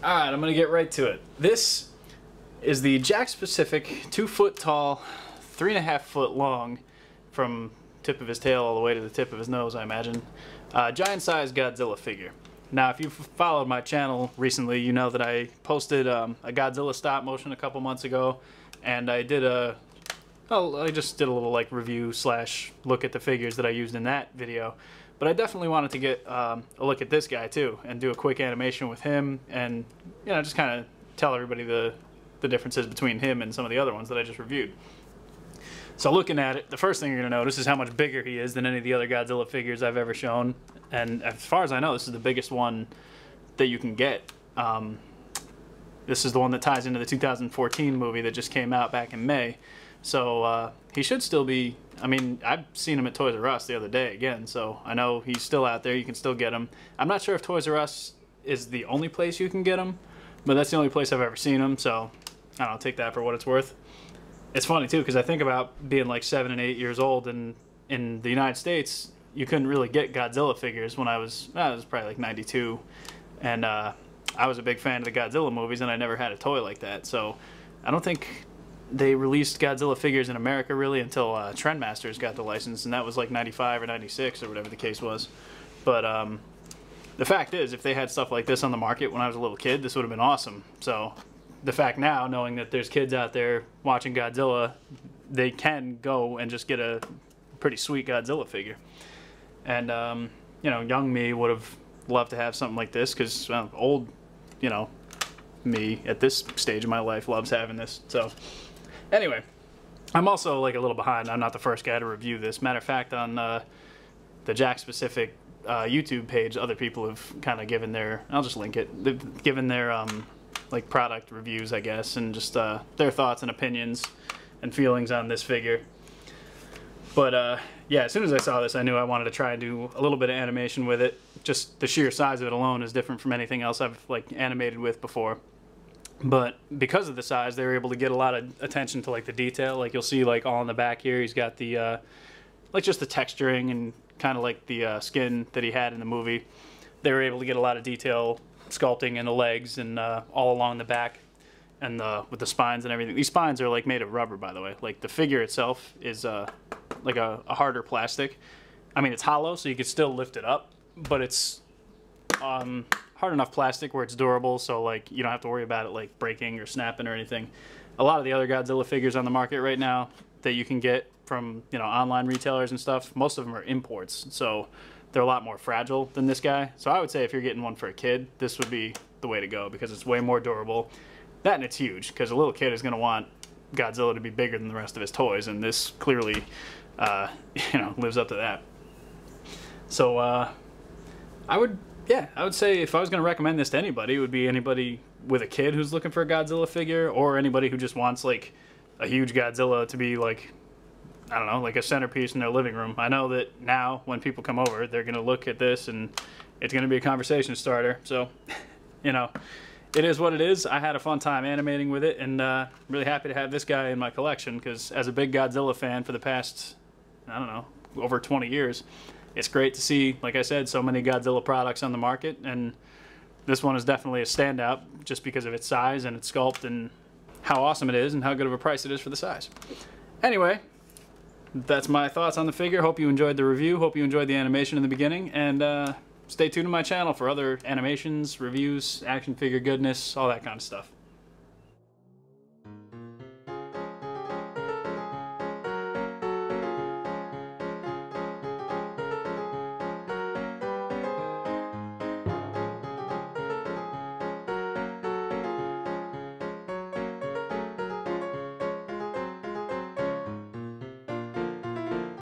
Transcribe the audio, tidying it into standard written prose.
Alright, I'm gonna get right to it. This is the JAKKS Pacific 2 foot tall, 3.5 foot long, from tip of his tail all the way to the tip of his nose, I imagine, Giant Size Godzilla figure. Now, if you've followed my channel recently, you know that I posted a Godzilla stop motion a couple months ago, and I did I just did a little like review slash look at the figures that I used in that video. But I definitely wanted to get a look at this guy too, and do a quick animation with him, and just kind of tell everybody the differences between him and some of the other ones that I just reviewed. So looking at it, the first thing you're going to notice is how much bigger he is than any of the other Godzilla figures I've ever shown. And as far as I know, this is the biggest one that you can get. This is the one that ties into the 2014 movie that just came out back in May. So he should still be, I mean, I've seen him at Toys R Us the other day again, so I know he's still out there. You can still get him. I'm not sure if Toys R Us is the only place you can get him, but that's the only place I've ever seen him, so I don't know, take that for what it's worth. It's funny too, because I think about being like 7 and 8 years old, and in the United States, you couldn't really get Godzilla figures when I was probably like 92, and I was a big fan of the Godzilla movies, and I never had a toy like that, so I don't think they released Godzilla figures in America really until Trendmasters got the license, and that was like 95 or 96 or whatever the case was. But the fact is, if they had stuff like this on the market when I was a little kid, this would have been awesome. So the fact now, knowing that there's kids out there watching Godzilla, they can go and just get a pretty sweet Godzilla figure. And young me would have loved to have something like this, because old, me at this stage of my life loves having this. So anyway, I'm also like a little behind. I'm not the first guy to review this. Matter of fact, on the JAKKS Pacific YouTube page, other people have kind of given their, I'll just link it, they've given their like product reviews, I guess, and just their thoughts and opinions and feelings on this figure. But yeah, as soon as I saw this, I knew I wanted to try and do a little bit of animation with it. Just the sheer size of it alone is different from anything else I've like animated with before. But because of the size, they were able to get a lot of attention to like the detail. Like you'll see, like all in the back here, he's got the like just the texturing and kind of like the skin that he had in the movie. They were able to get a lot of detail sculpting in the legs and all along the back, and with the spines and everything. These spines are like made of rubber, by the way. Like the figure itself is like a harder plastic. I mean, it's hollow, so you could still lift it up, but it's hard enough plastic where it's durable, so like you don't have to worry about it like breaking or snapping or anything. A lot of the other Godzilla figures on the market right now that you can get from online retailers and stuff, most of them are imports, so they're a lot more fragile than this guy. So I would say if you're getting one for a kid, this would be the way to go, because it's way more durable. That, and it's huge, because a little kid is going to want Godzilla to be bigger than the rest of his toys, and this clearly lives up to that. So I would say if I was going to recommend this to anybody, it would be anybody with a kid who's looking for a Godzilla figure, or anybody who just wants like a huge Godzilla to be like, I don't know, like a centerpiece in their living room. I know that now when people come over, they're going to look at this and it's going to be a conversation starter. So, it is what it is. I had a fun time animating with it, and really happy to have this guy in my collection, because as a big Godzilla fan for the past, I don't know, over 20 years, it's great to see, like I said, so many Godzilla products on the market, and this one is definitely a standout just because of its size and its sculpt and how awesome it is and how good of a price it is for the size. Anyway, that's my thoughts on the figure. Hope you enjoyed the review. Hope you enjoyed the animation in the beginning, and stay tuned to my channel for other animations, reviews, action figure goodness, all that kind of stuff.